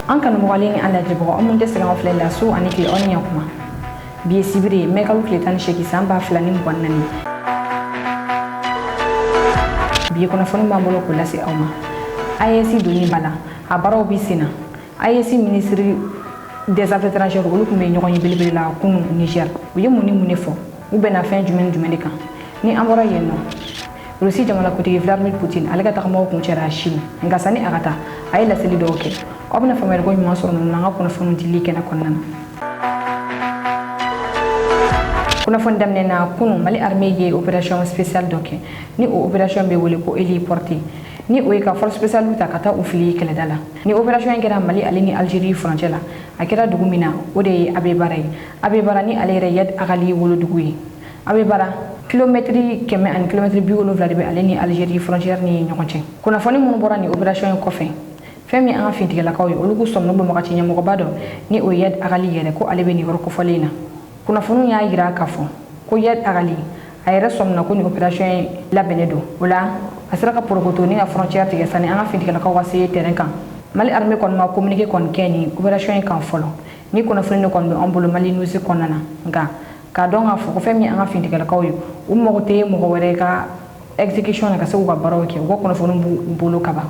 an kanu mɔgɔlen ni an lajɛbagaw an mun tɛ sɛgɛn filɛ la so ani tile aw ni ɲakuma bi ye sibiri mai kalo tile 18 san 2024 bi ye kunnafoni b'an bolo k'o lase aw ma AES donni bala a baaraw bi sen na AES ministre des affaires étrangères olu kun bɛ ɲɔgɔn ye belebele la kunu Niger u ye mun ni mun de fɔ u bɛna fɛn jumɛn de kan ni an bɔra yen nɔ Russie jamanakuntigi Vladimir Putin ale ka tagamaw kun cɛra Chine nka sani a ka taa a ye laseli dɔw kɛ aw bɛna faamuyali ko ɲuman sɔrɔ ninnu na an ka kunnafoni dili kɛnɛ kɔnɔna na kunnafoni daminɛ na kunu Mali armée ye opération spéciale dɔ kɛ ni o opération bɛ wele ko héliporté ni o ye ka force spéciale ta ka taa u fili kɛlɛda la ni opération in kɛra Mali ale ni Algérie frontière la a kɛra dugu min na o de ye Abebara ye Abebara ni ale yɛrɛ Yad Agali wolodugu ye Abebara kilomètre 100 ani kilomètre 70 de bɛ ale ni Algérie frontière ni ɲɔgɔn cɛ kunnafoni minnu bɔra ni opération in kɔfɛ fɛn min an ka fintigɛlakaw ye olu k'u sɔmina Bamakɔ ɲɛmɔgɔba dɔ ni o ye Yad Agali yɛrɛ ko ale bɛ nin yɔrɔ kofɔlen na kunnafoniw y'a yira k'a fɔ ko Yad Agali a yɛrɛ sɔmina ko nin opération in labɛnnen don o la a sera ka porokoto ni ka frontière tigɛ sani an ka fintigɛlakaw ka se terrain kan Mali armée kɔni ma communiqué kɔni kɛ ni opération in kan fɔlɔ ni kunnafoni de kɔni bɛ an bolo Mali news kɔnɔna na nka k'a dɔn k'a fɔ ko fɛn min an ka fintigɛlakaw ye u mago tɛ mɔgɔ wɛrɛ ka exécution na ka se k'u ka baaraw kɛ u ka kunnafoni b'u bolo ka ban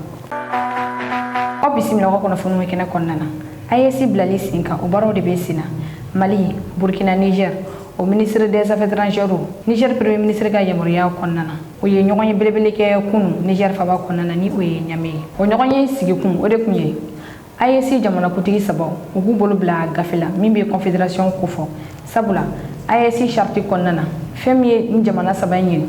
aw bisimila aw ka kunnafoniw kɛnɛ kɔnɔna na AES bilali sen kan o baaraw de bɛ sen na Mali Burkina Niger o ministre des affaires étrangères Niger premier ministre ka yamaruya kɔnɔna na o ye ɲɔgɔn ye belebele kɛ kunu Niger faba kɔnɔna na ni o ye Niamey o ɲɔgɔn ye sigi kun o de kun ye AES jamanakuntigi sabaw u b'u bolo bila gafe la min bɛ confédération ko fɔ sabula AES charte kɔnɔna na fɛn min ye ni jamana saba in ye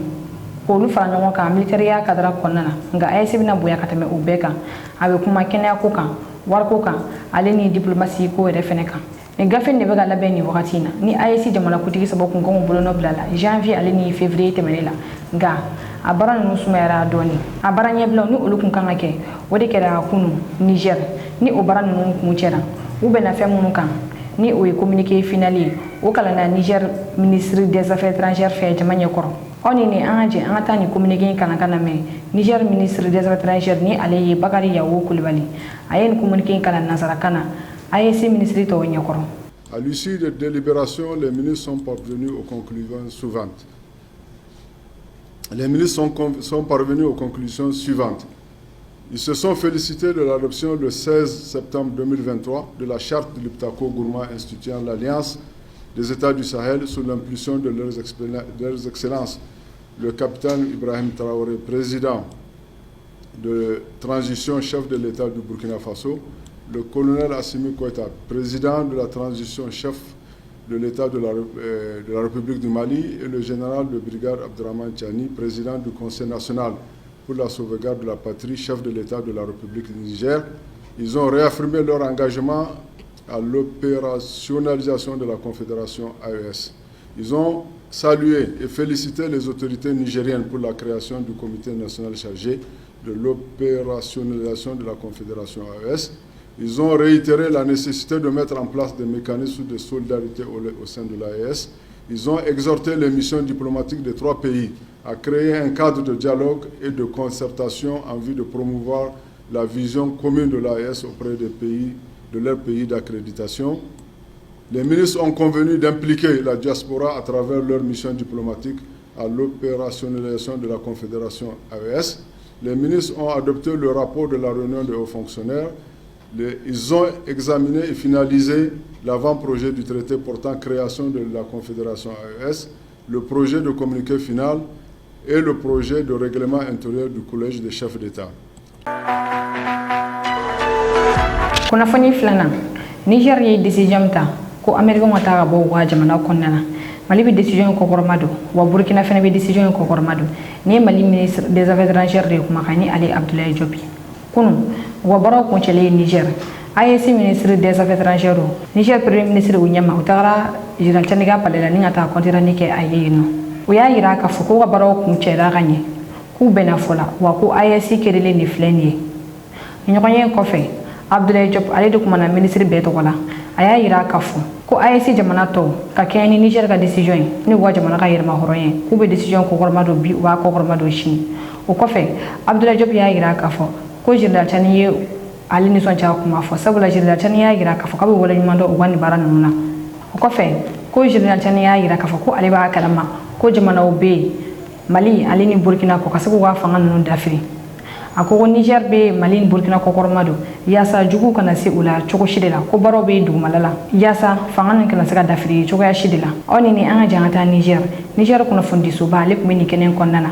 k'olu fara ɲɔgɔn kan militaire kadara kɔnɔna na nka AES bɛna bonya ka tɛmɛ o bɛɛ kan a bɛ kuma kɛnɛya ko kan wariko kan ale ni diplomatie ko yɛrɛ fɛnɛ kan nin gafe de bɛ ka labɛn nin wagati in na ni AES jamanakuntigi sabaw kun kan k'u bolonɔ bila la janvier ale ni février tɛmɛnen la nka a baara ninnu sumayara dɔɔni a baara ɲɛbilaw ni olu kun kan ka kɛ o de kɛra kunu Niger ni o baara ninnu kun cɛra u bɛna fɛn minnu kan ni o ye communiqué final ye o kalanna Niger ministre des affaires étrangères fɛ jama ɲɛkɔrɔ aw ni an ka jɛ an ka taa nin communiqué kalan ka na mɛn Niger ministre des affaires étrangères ni ale ye Bakari Yawo Kulibali a ye nin communiqué kalan nansarakan na AES ministre tɔw ɲɛkɔrɔ. À l'issue des délibérations, les ministres sont parvenus aux conclusions suivantes. Les ministres sont parvenus aux conclusions suivantes. Ils se sont félicités de l'adoption le 16 septembre 2023 de la charte de l'Iptako-Gourma instituant l'Alliance des États du Sahel sous l'impulsion de leurs excellences, le capitaine Ibrahim Traoré, président de transition, chef de l'État du Burkina Faso, le colonel Assimi Goïta, président de la transition, chef de l'État de la République du Mali, et le général de brigade Abdraman Tchani, président du Conseil national pour la sauvegarde de la patrie, chef de l'État de la République du Niger. Ils ont réaffirmé leur engagement à l'opérationnalisation de la Confédération AES. Ils ont salué et félicité les autorités nigériennes pour la création du comité national chargé de l'opérationnalisation de la Confédération AES. Ils ont réitéré la nécessité de mettre en place des mécanismes de solidarité au sein de l'AES. Ils ont exhorté les missions diplomatiques des trois pays à créer un cadre de dialogue et de concertation en vue de promouvoir la vision commune de l'AES auprès des pays, de leurs pays d'accréditation. Les ministres ont convenu d'impliquer la diaspora à travers leurs missions diplomatiques à l'opérationnalisation de la Confédération AES. Les ministres ont adopté le rapport de la réunion des hauts fonctionnaires. Ils ont examiné et finalisé l'avant-projet du traité portant création de la Confédération AES, le projet de communiqué final et le projet de règlement intérieur du Collège des chefs d'État. Kunnafoni filanan Niger ye décision ta ko Amérique ma ta bo wa jamana konnana Mali bi décision ko kormado wa Burkina fana bi décision ko kormado ni Mali ministre des affaires étrangères de kuma kani Ali Abdoulaye Diop kunu wa baraw ko cele Niger AES ministre des affaires étrangères Niger premier ministre Unyama utara jiran taniga palela ni ngata kontira ni ke ayino o ya yira ka fuko wa baraw ko cele ganye ku bena fola wa ko AES kedele ni fleni ñokoyen ko fe Abdoulaye Diop ale de kuma na ministre beto wala aya yira ka fu ko AES jamana to ka keni Niger ka décision ni wa jamana ka yirma horoyen ku be décision ko gormado bi wa ko gormado shi o ko fe Abdoulaye Diop ya yira ka fu ko jirda tani ye ali ni soncha kuma fo sabula General Chani ya gira ka fo ka be wala nyuma do wani bara nuna ko fe ko General Chani ya gira ka fo ko ali ba kalama ko jamana obe Mali ali ni Burkina ko kasago wa fanga nunu dafiri akoko Niger be Mali ni Burkina ko kormado yasa jugu kana se ula choko shidela ko baro be dugumalala yasa fanga nan kana saka dafiri choko ya shidela oni ni anga jangata Niger kuna fondi so ba lek meni kenen konnana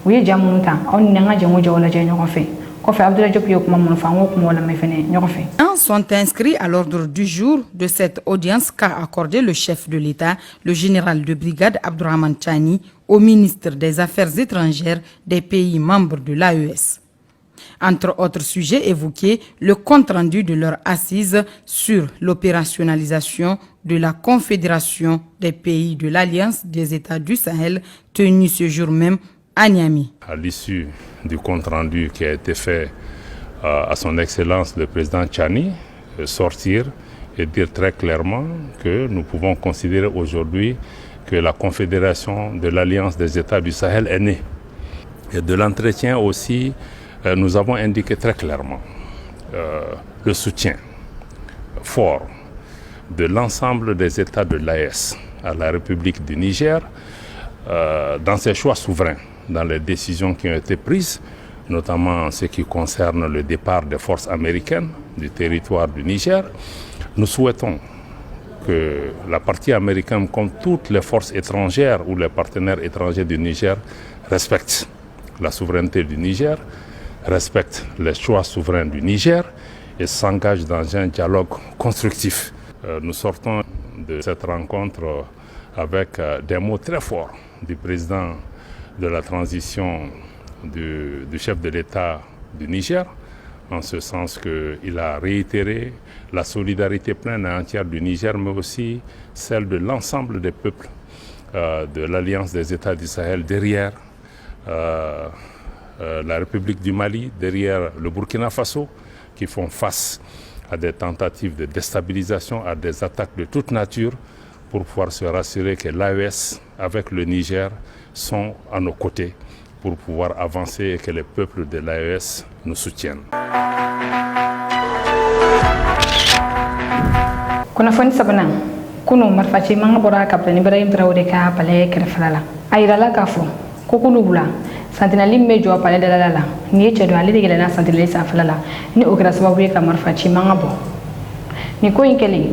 wiye jamunta oni nga jango jawla je nyoko fe ko fe Abdoulaye Diop yo kuma mun fango kuma wala me fene nyoko fe sont inscrits à l'ordre du jour de cette audience qu'a accordé le chef de l'État, le général de brigade Abdourahmane Chani, au ministre des Affaires étrangères des pays membres de l'AES. Entre autres sujets évoqués, le compte-rendu de leur assise sur l'opérationnalisation de la Confédération des pays de l'Alliance des États du Sahel, tenue ce jour même à Niamey. À l'issue du compte-rendu qui a été fait à son Excellence le président Chani, sortir et dire très clairement que nous pouvons considérer aujourd'hui que la Confédération de l'Alliance des États du Sahel est née. Et de l'entretien aussi, nous avons indiqué très clairement le soutien fort de l'ensemble des États de l'AES à la République du Niger dans ses choix souverains, dans les décisions qui ont été prises, notamment en ce qui concerne le départ des forces américaines du territoire du Niger. Nous souhaitons que la partie américaine, comme toutes les forces étrangères ou les partenaires étrangers du Niger, respectent la souveraineté du Niger, respectent les choix souverains du Niger et s'engagent dans un dialogue constructif. Nous sortons de cette rencontre avec des mots très forts du président de la transition du chef de l'État du Niger, en ce sens qu'il a réitéré la solidarité pleine et entière du Niger, mais aussi celle de l'ensemble des peuples de l'Alliance des États du Sahel derrière la République du Mali, derrière le Burkina Faso, qui font face à des tentatives de déstabilisation, à des attaques de toute nature, pour pouvoir se rassurer que l'AES, avec le Niger, sont à nos côtés, pour pouvoir avancer et que les peuples de l'AES nous soutiennent. Kunafoni sabana kuno marfaci manga bora kapteni Ibrahim Traoré ka pale kerfala ayirala kafo kokulu bula santinali mejo pale dalala ni chedo ali de gelana santinali safala ni okra sababu ka marfaci manga bo ni ko inkeli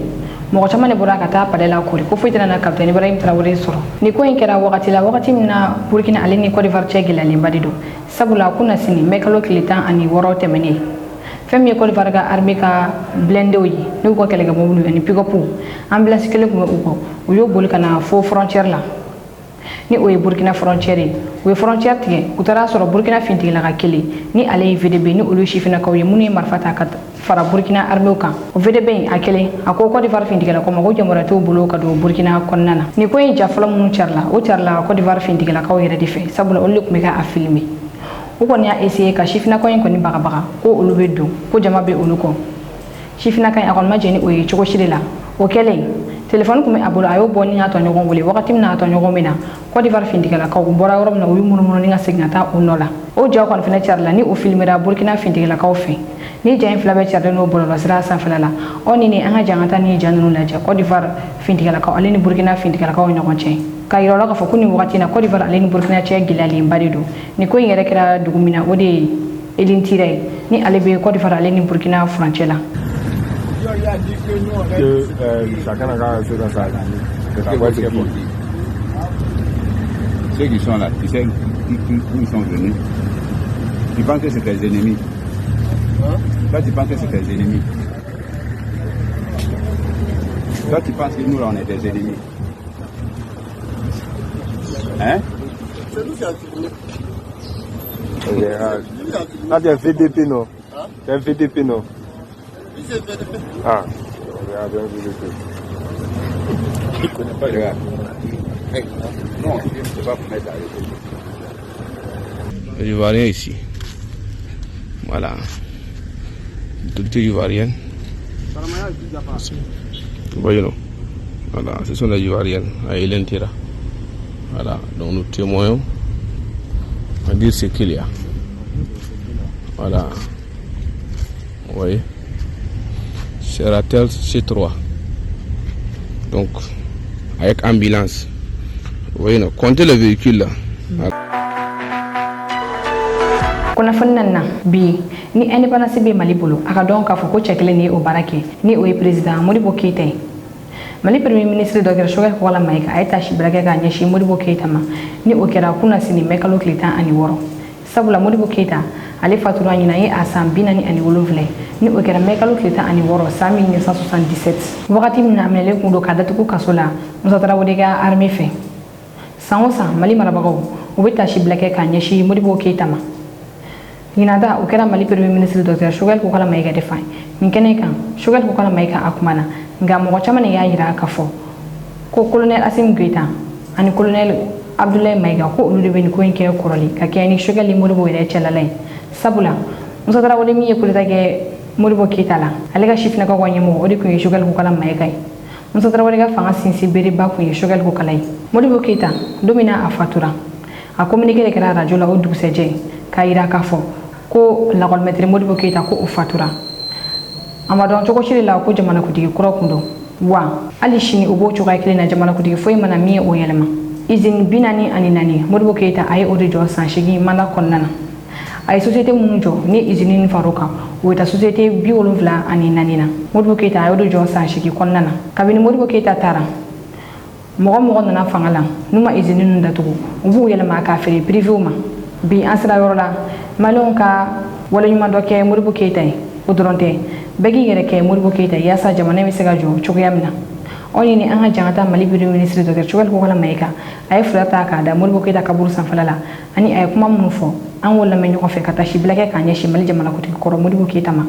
mo chamane bora kata pale la ko ko fitana na kapteni Ibrahim Traoré soro ni ko inkera wakati na Burkina ali ni Côte d'Ivoire chegela limbadido sabula kuna sini mekalo kilitan ani woro temeni femme Côte d'Ivoire ga armée ka blende oyi ni ko kele ga mobulu ni pick-up ambulance kele ko uko uyo bol kana fo frontière la ni oyi Burkina frontière we frontière tie utara soro Burkina finti la ga kele ni ale VDB ni olu chifina ko ye muni marfata ka fara Burkina armée ka o VDB akele ako Côte d'Ivoire finti la ko mago jamora to bolo ka do Burkina konnana ni ko yi jafala mun charla o charla Côte d'Ivoire finti la ko yere dife sabula olu ko mega a filmer o ko ni a essayer ka chifina ko ni baga ko olu be do ko jama be olu ko chifina kan akon majeni o yi choko shirila o kele téléphone ko me abolo ayo boni na to nyogon wole wakati na to nyogon mina Côte d'Ivoire findigala ka bora worom na uyu muno ni nga signata onola o jaw kon fina charla ni o filmera Burkina findigala ka o fe ni jain flabe charla no bolo sira san falala oni ni anga jangata ni janunu la ja Côte d'Ivoire findigala ka aleni Burkina findigala ka o nyogon chen kayiro la ka fo kuni wakati na Côte d'Ivoire aleni Burkina che gilali mbadido ni ko yere kira dugumina o de elintire ni alebe Côte d'Ivoire aleni Burkina frontière que chacun a un peu dans sa vie. Ceux qui sont là, tu sais où ils sont venus. Tu penses que c'est tes ennemis. Toi, tu penses que c'est tes ennemis. Toi, tu penses que nous, là, on est des ennemis. Hein? C'est nous qui avons filmé. Ah, t'es un VDP, non? T'es un VDP, non? Ah, regarde un VDP. Je ne connais pas, regarde. Non, je ne peux pas vous mettre à l'époque. Les Ivoiriens ici. Voilà. Culture ivoirienne. Voyez-nous. Voilà, ce sont les Ivoiriennes à Elentira. Voilà, donc nous témoignons à dire ce qu'il y a. Voilà. voyez, c'est Ratel C3. Donc, avec ambulance. Vous voyez, comptez le véhicule là. Kuna fonna bi ni indépendance be Mali bolo aka don ka fo ko cekle ni o barake ni o président Modibo Keita Mali premier ministre Dr Choguel Kukala Maïga ay tashi brake ka nyeshi Modibo Keita ma ni o kera kuna sini mekalo klita ani woro sabula Modibo Keita ale fatura nyina yi asam binani ani wolofle ni o kera mekalo klita ani woro 1977 wakati mina amele kundo kadatu ku kasola musatara wodega armée fe sangosa Mali marabagaw o betashi brake ka nyeshi Modibo Keita ma Yinada o kera Mali premier ministre Dr Choguel Kukala Maïga defay min kene kan Choguel Kukala Maïga akumana nga mo chama ne ya yira ka fo ko colonel Asim Goita ani colonel Abdoulaye Maïga ko ulu de ben ko enke koroli ka kani Choguel li Modibo ere chelale sabula musatara wole mi ko tage Modibo Keita la alega chef na ko wanyemo odi ko Choguel Kukala Maïga musatara wole ga fanga sinsi beri ba ko Choguel Kukala Modibo Keita domina afatura a communiquer kera radio la odu seje ka yira ka fo ko la gol metre Modibo Keita ko fatura amadon choko shiri la ko jamana kutigi kuro kundo wa ali shini ubo choka kile na jamana kutigi foi mana mi o yelema izin binani ani nani Modibo Keita ay orijo sanshigi manda konnana ay société munjo ni izinin faruka weta société bioluvla ani nanina Modibo Keita ay orijo sanshigi konnana kabini Modibo Keita tara mogo nana fangala numa izinin ndatugo ubu yelema ka fere privé ma bi ansra yorola malonka wala nyuma doke Modibo Keita udronte begi yere ke Modibo Keita yasa jamana mi sega jo chokiyamna oni ni anga jangata Mali premier ministre Dr Choguel Kukala Maïga ay fulata ka da Modibo Keita kaburu sanfalala ani ay kuma munfo an wala men ko fe kata shi blake ka nyeshi Mali jamana ko tin koro Modibo Keita ma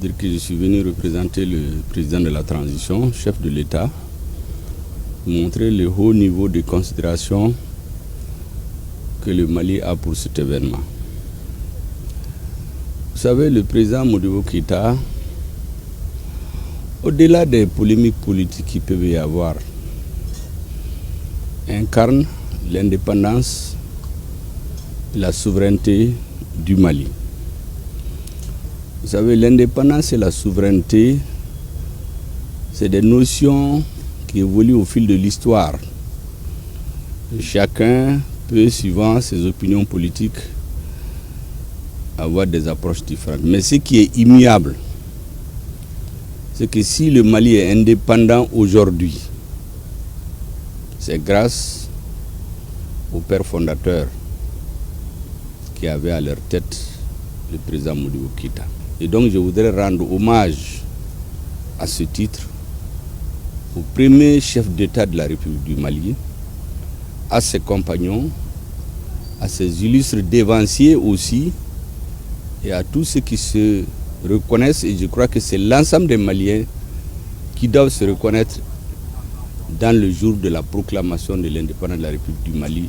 dire que je suis venu représenter le président de la transition, chef de l'État, montrer le haut niveau de considération que le Mali a pour cet événement. Vous savez, le président Modibo Keita, au-delà des polémiques politiques qui peuvent y avoir, incarne l'indépendance et la souveraineté du Mali. Vous savez, l'indépendance et la souveraineté, c'est des notions qui évoluent au fil de l'histoire. Chacun peut, suivant ses opinions politiques, avoir des approches différentes. Mais ce qui est immuable, c'est que si le Mali est indépendant aujourd'hui, c'est grâce aux pères fondateurs qui avaient à leur tête le président Modibo Keita. Et donc je voudrais rendre hommage à ce titre au premier chef d'État de la République du Mali, à ses compagnons, à ses illustres dévanciers aussi, et à tous ceux qui se reconnaissent, et je crois que c'est l'ensemble des Maliens qui doivent se reconnaître dans le jour de la proclamation de l'indépendance de la République du Mali,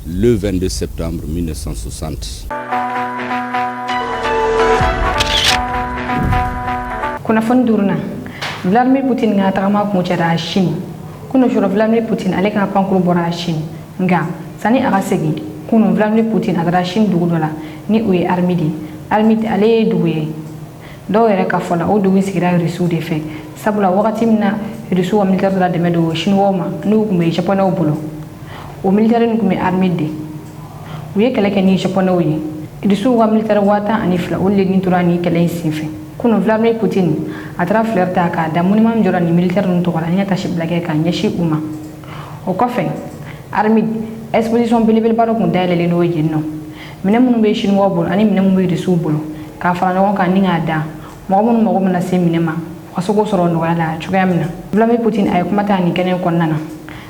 le 22 septembre 1960. Kuna fondurna Vladimir Putin nga takama kumuchera Chine kuno shuro Vladimir Putin aleka pankuru bora Chine nga sani agasegi kuno Vladimir Putin adara Chine dugudola ni uye armidi ale duguye do yere ka fola o dugu sigira risu de fe sabula wakati mina risu wa militaire de la demedo chinois ma no kume japonais o bolo o militaire ni kume armidi uye keleke ni japonais o yi risu wa militaire wata anifla o le ni turani kele sinfe kuno Vladimir Putin atra flerta ka da munima mjora ni militaire nto wala ni tashi blage ka nyeshi uma o kofe armid exposition belebel baro kun dalele no yinno mine munu be shin wobul ani mine mu be su bulu ka fara no ka ninga da mo mo na se mine ma wasoko soro no wala chugamna Vladimir Putin ay kuma ta ni kenen konnana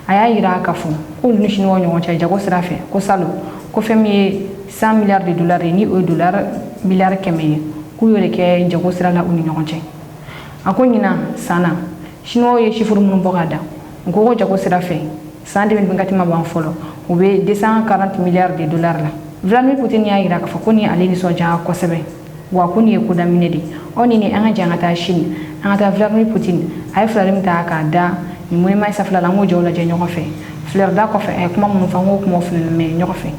aya yira ka fu ko ni shin wo nyon cha jago srafe ko salo ko femi 100 milliards de dollars ni o dollar milliards kemeye kuyole ke jago sirala uni nyonche akonyina sana chino ye chifuru mun bogada ngoko jago sirafe sande ben ngati maban folo ube 240 milliards de dollars la Vladimir Putin ya ira ka fakoni alini soja ko sebe wa kuni ye kuda minedi oni ni anga jangata Chine anga Vladimir Putin ay flarim ta ka da ni moy may safla la mo jawla je nyoko fe fleur da ko fe kuma mun fa ngo kuma fleur me ñoko fe.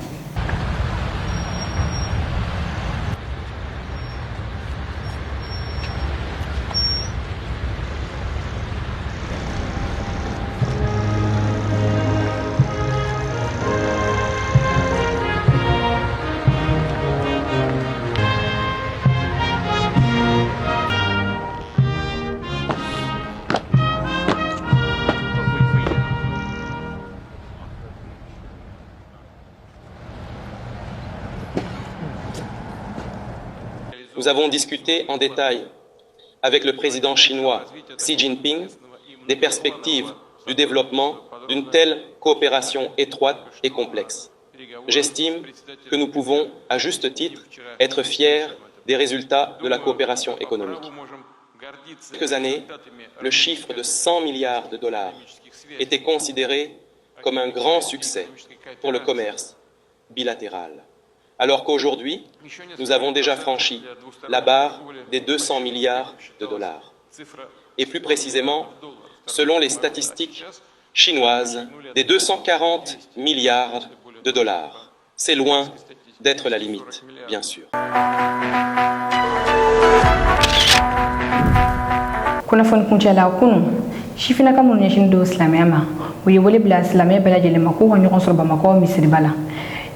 Nous avons discuté en détail avec le président chinois Xi Jinping des perspectives du développement d'une telle coopération étroite et complexe. J'estime que nous pouvons, à juste titre, être fiers des résultats de la coopération économique. Il y a quelques années, le chiffre de 100 milliards de dollars était considéré comme un grand succès pour le commerce bilatéral. Alors qu'aujourd'hui, nous avons déjà franchi la barre des 200 milliards de dollars. Et plus précisément, selon les statistiques chinoises, des 240 milliards de dollars. C'est loin d'être la limite, bien sûr. Kunafon kuncala kunu shifina ka mun yashin do islamiyya ma o yewole bla islamiyya bala jele mako wa ñoxon sor bamako misri bala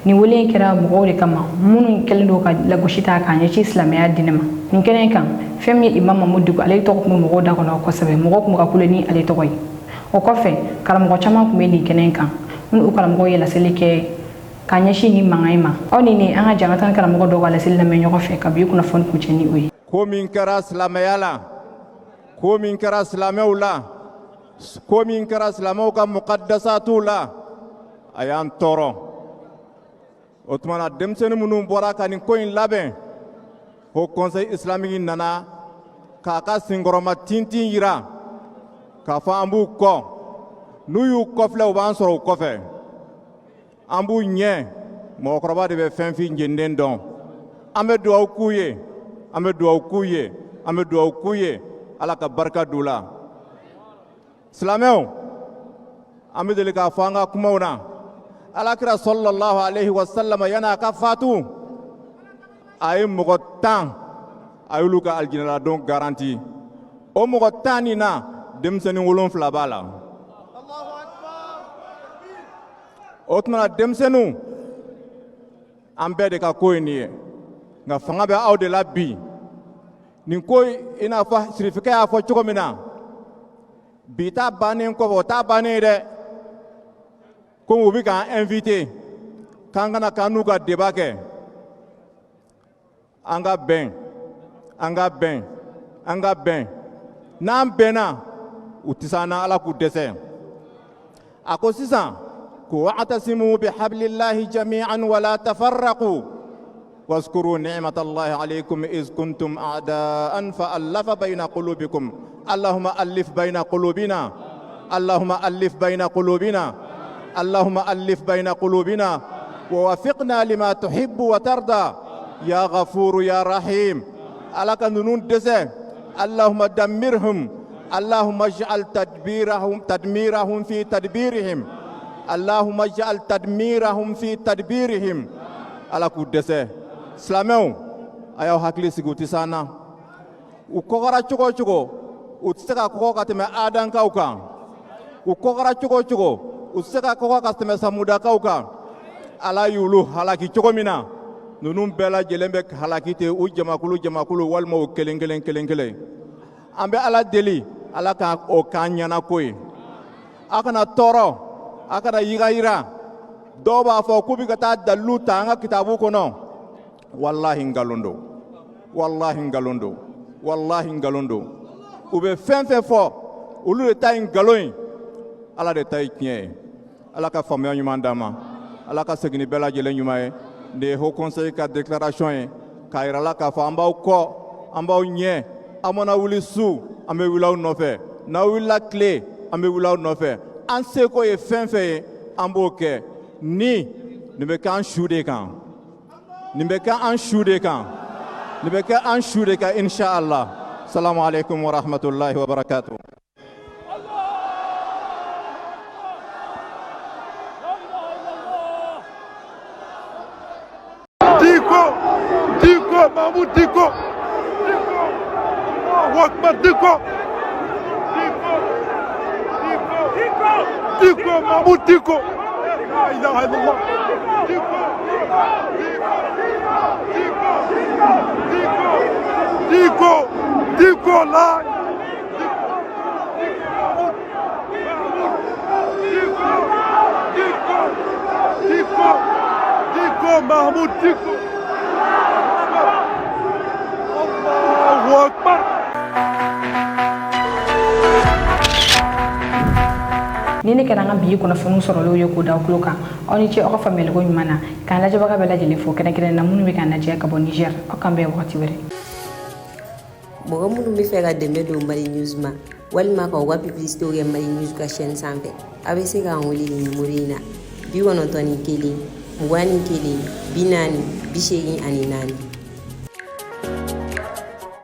ni wole kera mo de kama mun kelndo ka la goshita ka ñi ci islamiyya dinama ni kenen kan femi imam mamudu ko alay to ko mo da ko na ko sabe mo ko ka kuleni alay to koy o ko fe karam ko chama ko ni kenen kan mun o karam ko yela selike ka ñi ni mangayma oni ni anga jangatan karam ko do ko la selina me ñoko fe ka bi kunafon kunceni oyi ko min kara islamiyya la ko min kara silamɛw la ko min kɛra silamɛw ka muqaddasatu la a y'an tɔɔrɔ o tuma na denmisɛnnin minnu bɔra ka nin ko in labɛn ko conseil islamique nana k'a ka senkɔrɔma tintin yira k'a fɔ an b'u kɔ n'u y'u kɔfilɛ u b'an sɔrɔ u kɔfɛ an b'u ɲɛ mɔgɔkɔrɔba de bɛ fɛn fin jeniden dɔn an bɛ dugawu k'u ye an bɛ dugawu k'u ye an bɛ dugawu k'u ye ala ka barika d'u la silamɛw an bɛ deli k'a fɔ an ka kumaw na alakira sallallahu alaihi wasallam yan'a ka fatu a ye mɔgɔ 10 a y'olu ka alijinɛladon garanti o mɔgɔ 10 nin na denmisɛnnin 7 b'a la o tuma na denmisɛnninw an bɛɛ de ka ko ye nin ye nka fanga bɛ aw de la bi nin ko i n'a fɔ sirifikɛ y'a fɔ cogo min na bi ta bannen kɔfɛ o t'a bannen ye dɛ komi u bɛ k'an invité k'an kana k'an n'u ka débat kɛ an ka bɛn an ka bɛn an ka bɛn n'an bɛnna u tɛ s'an na ala k'u dɛsɛ a ko sisan ko wa'tasimu bihablillahi jami'an wala tafarraqu واذكروا نعمة الله عليكم إذ كنتم أعداء فألف بين قلوبكم اللهم ألف بين قلوبنا اللهم ألف بين قلوبنا اللهم ألف بين قلوبنا ووفقنا لما تحب وترضى يا غفور يا رحيم ألك نون دسه اللهم دمرهم اللهم اجعل تدميرهم في تدبيرهم اللهم اجعل تدميرهم في تدبيرهم ألك دسه silamɛw a y'aw hakili sigi u tɛ s'an na u kɔgɔra cogo o cogo u tɛ se ka kɔgɔ ka tɛmɛ adankaw kan u kɔgɔra cogo o cogo u tɛ se ka kɔgɔ ka tɛmɛ samudakaw kan ala y'olu halaki cogo min na ninnu bɛɛ lajɛlen bɛ halaki ten u jamakulu walima u kelen kelen an bɛ ala deli ala ka o k'an ɲɛna ko ye a kana tɔɔrɔ a kana yigayira dɔw b'a fɔ k'u bɛ ka taa dalilu ta an ka kitabu kɔnɔ wallahi ngalon don wallahi ngalon don wallahi ngalon don u bɛ fɛn fɛn fɔ olu de ta ye ngalon ye ala de ta ye tiɲɛ ye ala ka faamuya ɲuman d'an ma ala ka segin ni bɛɛ lajɛlen ɲuman ye nin ye haut conseil ka déclaration ye k'a yira la k'a fɔ an b'aw kɔ an b'aw ɲɛ an mana wuli su an bɛ wuli aw nɔfɛ n'aw wulila tile an bɛ wuli aw nɔfɛ an seko ye fɛn fɛn ye an b'o kɛ nin bɛ kɛ an su de kan nin bɛ kɛ an su de kan nin bɛ kɛ an su de kan inshallah salamu alaikum wa rahmatullahi wa barakatuh Mahmoud Dicko. Allahu Akbar Dicko. Dicko Mahmoud Dicko. La ilaha illallah. Dicko la. Dicko Mahmoud Dicko. Allahu Akbar. Ni ne kana nga bi kuna funu soro lo yoko da kuloka oni ci o ka famel ko nyumana kan la jaba ka bela jele fo kana kene na munu be kan na je ka bo Niger o kan be wakati were mo munu mi fera dembe do Mali News ma walma ka wa publicité o Mali News ka chaîne sanfé abc ka ngoli ni murina bi wono toni keli ngwani keli binani bishegi ani nani